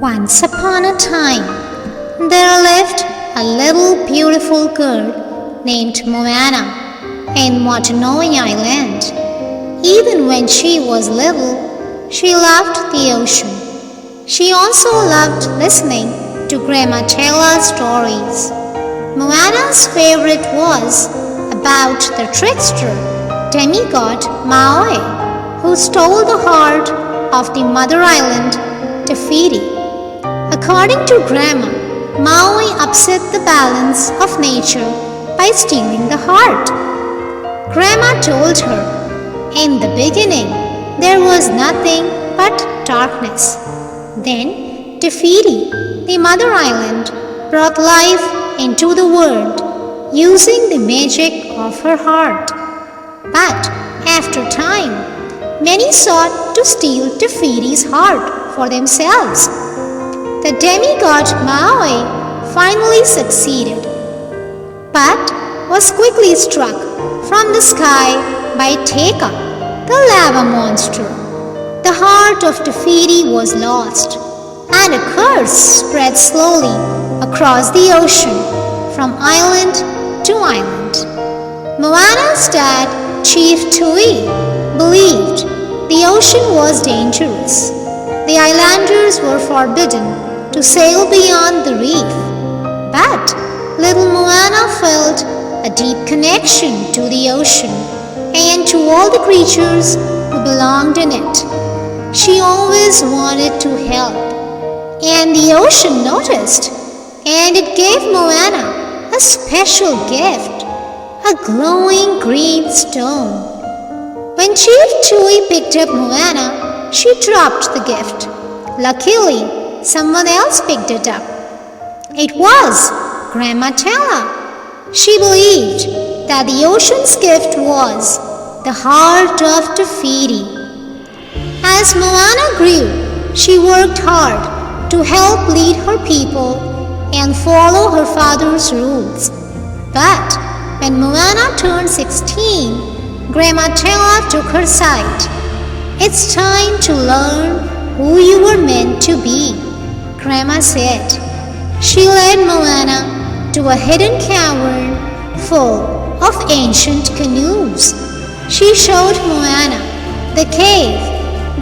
Once upon a time, there lived a little beautiful girl named Moana in Maui Island. Even when she was little, she loved the ocean. She also loved listening to Grandma Tella's stories. Moana's favorite was about the trickster, demigod Maui, who stole the heart of the mother island, Tefiti. According to Grandma, Maui upset the balance of nature by stealing the heart. Grandma told her, in the beginning, there was nothing but darkness. Then Tefiti, the mother island, brought life into the world using the magic of her heart. But after time, many sought to steal Tefiti's heart for themselves. The demigod Maui finally succeeded, but was quickly struck from the sky by Teka, the lava monster. The heart of Tefiti was lost, and a curse spread slowly across the ocean from island to island. Moana's dad, Chief Tui, believed the ocean was dangerous. The islanders were forbidden to sail beyond the reef. But little Moana felt a deep connection to the ocean and to all the creatures who belonged in it. She always wanted to help, and the ocean noticed, and it gave Moana a special gift, a glowing green stone. When Chief Tui picked up Moana, she dropped the gift. Luckily, someone else picked it up. It was Grandma Tella. She believed that the ocean's gift was the heart of Tefiti. As Moana grew, she worked hard to help lead her people and follow her father's rules. But when Moana turned 16, Grandma Tella took her side. "It's time to learn who you were meant to be," Grandma said. She led Moana to a hidden cavern full of ancient canoes. She showed Moana the cave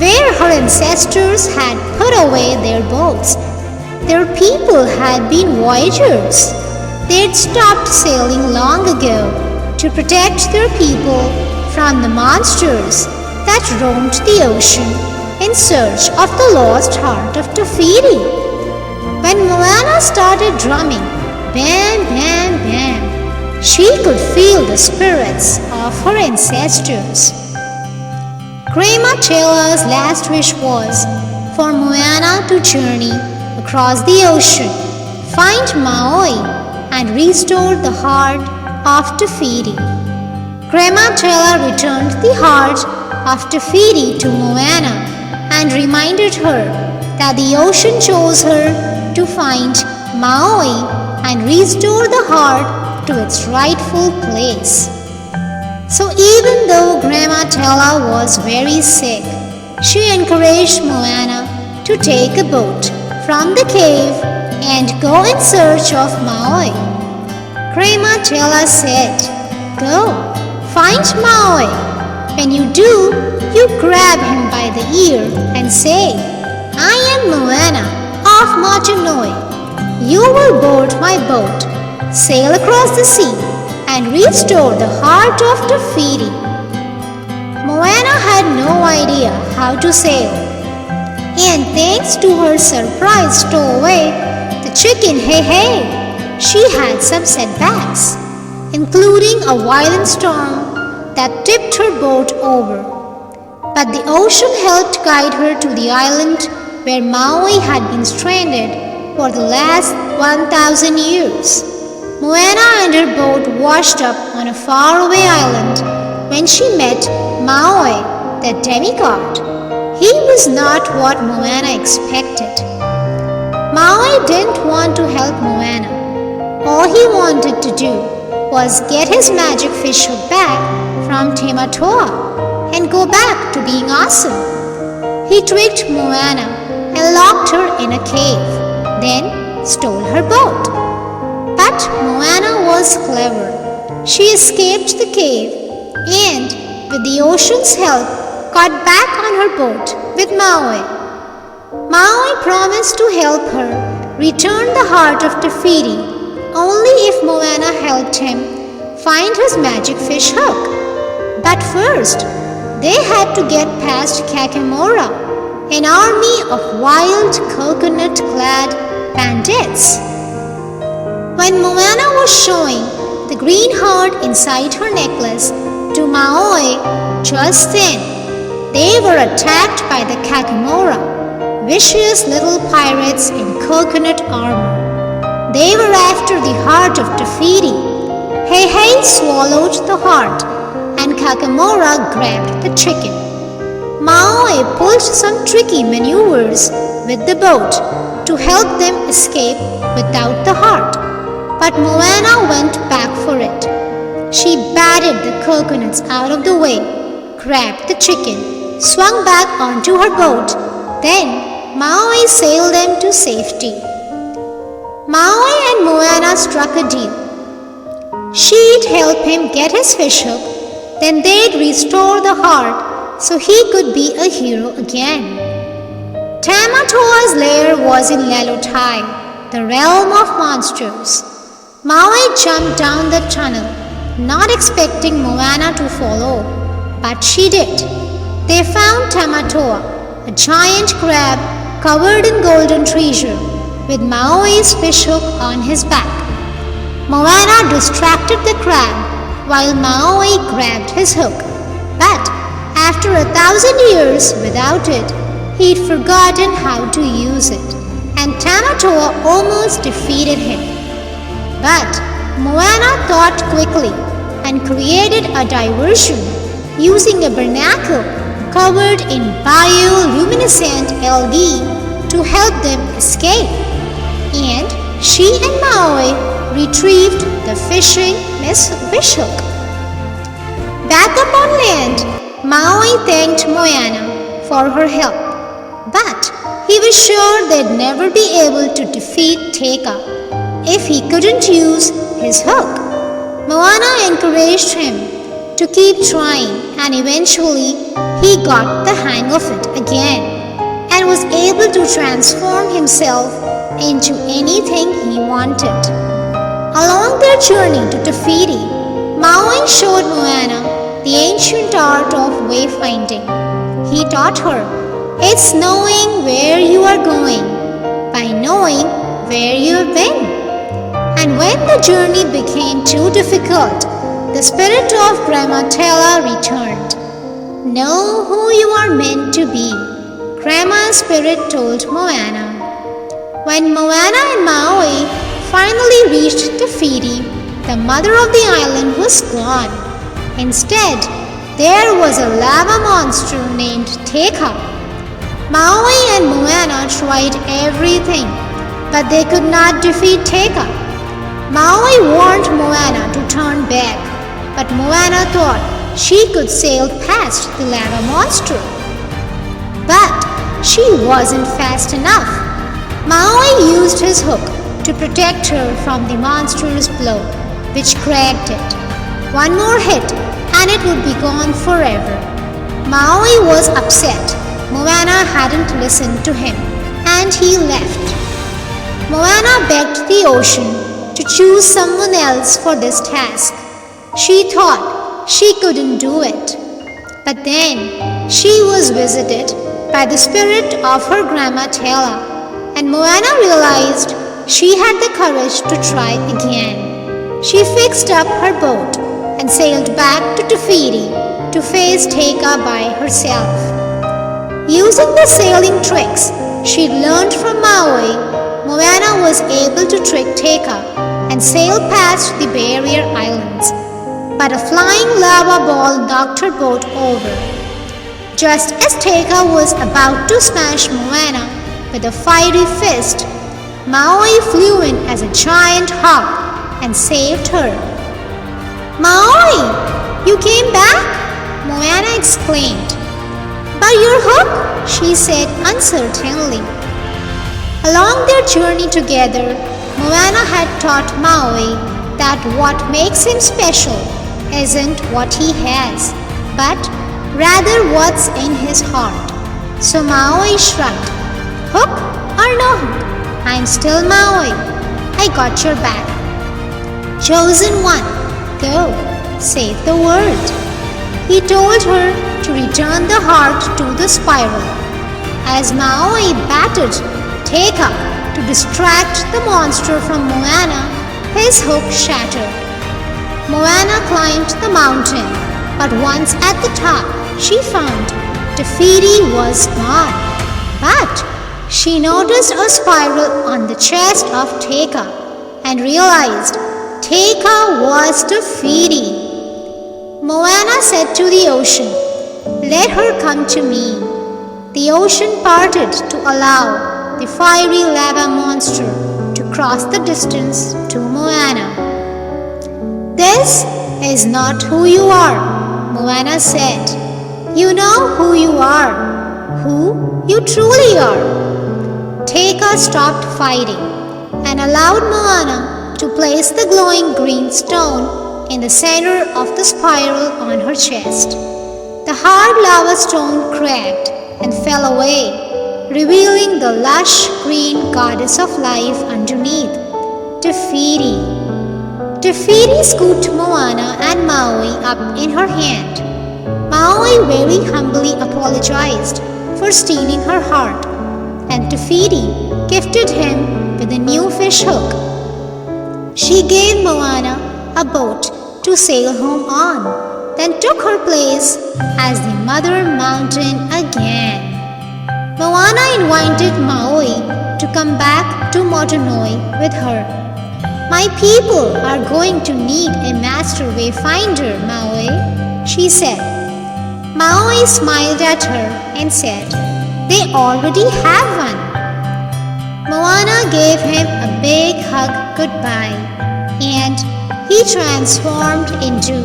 where her ancestors had put away their boats. Their people had been voyagers. They'd stopped sailing long ago to protect their people from the monsters that roamed the ocean in search of the lost heart of Tefiti. When Moana started drumming, bam, bam, bam, she could feel the spirits of her ancestors. Grandma Tella's last wish was for Moana to journey across the ocean, find Maui, and restore the heart of Tefiti. Grandma Tella returned the heart of Tefiti to Moana and reminded her that the ocean chose her to find Maui and restore the heart to its rightful place. So even though Grandma Tella was very sick, she encouraged Moana to take a boat from the cave and go in search of Maui. Grandma Tella said, "Go, find Maui. When you do, you grab him by the ear and say, 'I am Moana of Maui. You will board my boat, sail across the sea, and restore the heart of Tefiti.'" Moana had no idea how to sail, and thanks to her surprise stowaway, the chicken Hey Hey, she had some setbacks, including a violent storm that tipped her boat over. But the ocean helped guide her to the island where Maui had been stranded for the last 1,000 years. Moana and her boat washed up on a faraway island when she met Maui, the demigod. He was not what Moana expected. Maui didn't want to help Moana. All he wanted to do was get his magic fish hook back from Tematoa and go back to being awesome. He tricked Moana and locked her in a cave, then stole her boat. But Moana was clever. She escaped the cave and, with the ocean's help, got back on her boat with Maui. Maui promised to help her return the heart of Tefiti only if Moana helped him find his magic fish hook. But first, they had to get past Kakamora, an army of wild coconut-clad bandits. When Moana was showing the green heart inside her necklace to Maui, just then, they were attacked by the Kakamora, vicious little pirates in coconut armor. They were after the heart of Tefiti. Hei swallowed the heart, and Kakamora grabbed the chicken. Maui pulled some tricky maneuvers with the boat to help them escape without the heart. But Moana went back for it. She batted the coconuts out of the way, grabbed the chicken, swung back onto her boat, then Maui sailed them to safety. Maui and Moana struck a deal. She'd help him get his fish hook, then they'd restore the heart so he could be a hero again. Tamatoa's lair was in Lelotai, the realm of monsters. Maui jumped down the tunnel, not expecting Moana to follow, but she did. They found Tamatoa, a giant crab covered in golden treasure, with Maui's fish hook on his back. Moana distracted the crab while Maui grabbed his hook, but after 1,000 years without it, he'd forgotten how to use it, and Tamatoa almost defeated him. But Moana thought quickly and created a diversion using a barnacle covered in bioluminescent algae to help them escape. And she and Maui retrieved the fishing fish hook. Back up on land, Maui thanked Moana for her help, but he was sure they'd never be able to defeat Teka if he couldn't use his hook. Moana encouraged him to keep trying, and eventually he got the hang of it again and was able to transform himself into anything he wanted. Along their journey to Tefiti, Maui showed Moana the ancient art of wayfinding. He taught her, it's knowing where you are going by knowing where you have been. And when the journey became too difficult, the spirit of Gramatella returned. Know who you are meant to be, Grandma's spirit told Moana. When Moana and Maui finally reached Tefiti, the mother of the island was gone. Instead, there was a lava monster named Teka. Maui and Moana tried everything, but they could not defeat Teka. Maui warned Moana to turn back, but Moana thought she could sail past the lava monster. But she wasn't fast enough. Maui used his hook to protect her from the monster's blow, which cracked it. One more hit and it would be gone forever. Maui was upset. Moana hadn't listened to him, and he left. Moana begged the ocean to choose someone else for this task. She thought she couldn't do it. But then she was visited by the spirit of her grandma Tela, and Moana realized she had the courage to try again. She fixed up her boat and sailed back to Tefiti to face Teka by herself. Using the sailing tricks she'd learned from Maui, Moana was able to trick Teka and sail past the barrier islands. But a flying lava ball knocked her boat over. Just as Teka was about to smash Moana with a fiery fist, Maui flew in as a giant hawk and saved her. "Maui, you came back?" Moana exclaimed. "But your hook," she said uncertainly. Along their journey together, Moana had taught Maui that what makes him special isn't what he has, but rather what's in his heart. So Maui shrugged. Hook or no hook, I'm still Maui. I got your back. Chosen one, go, say the word. He told her to return the heart to the spiral. As Maui batted Teka to distract the monster from Moana, his hook shattered. Moana climbed the mountain, but once at the top, she found Tefiti was gone. But she noticed a spiral on the chest of Teka and realized Teka was Tefiti. Moana said to the ocean, "Let her come to me." The ocean parted to allow the fiery lava monster to cross the distance to Moana. "This is not who you are," Moana said. "You know who you are, who you truly are." Teka stopped fighting and allowed Moana to place the glowing green stone in the center of the spiral on her chest. The hard lava stone cracked and fell away, revealing the lush green goddess of life underneath, Tefiti. Tefiti scooped Moana and Maui up in her hand. Maui very humbly apologized for stealing her heart, and Tefiti gifted him with a new fish hook. She gave Moana a boat to sail home on, then took her place as the mother mountain again. Moana invited Maui to come back to Motunui with her. "My people are going to need a master wayfinder, Maui," she said. Maui smiled at her and said, "They already have one." Moana gave him a big hug goodbye, and he transformed into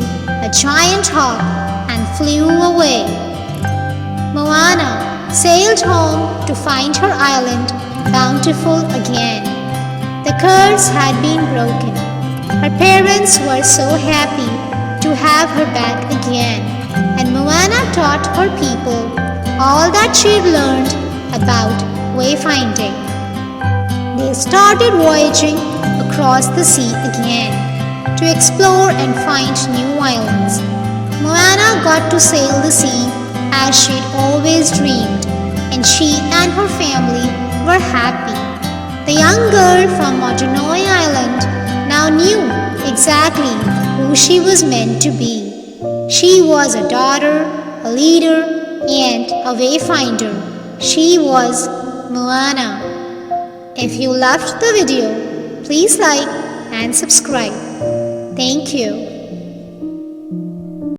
a giant hawk and flew away. Moana sailed home to find her island bountiful again. The curse had been broken. Her parents were so happy to have her back again, and Moana taught her people all that she'd learned about wayfinding. They started voyaging across the sea again to explore and find new islands. Moana got to sail the sea as she'd always dreamed, and she and her family were happy. The young girl from Motunui Island now knew exactly who she was meant to be. She was a daughter, a leader, and a wayfinder. She was Moana. If you loved the video, please like and subscribe. Thank you.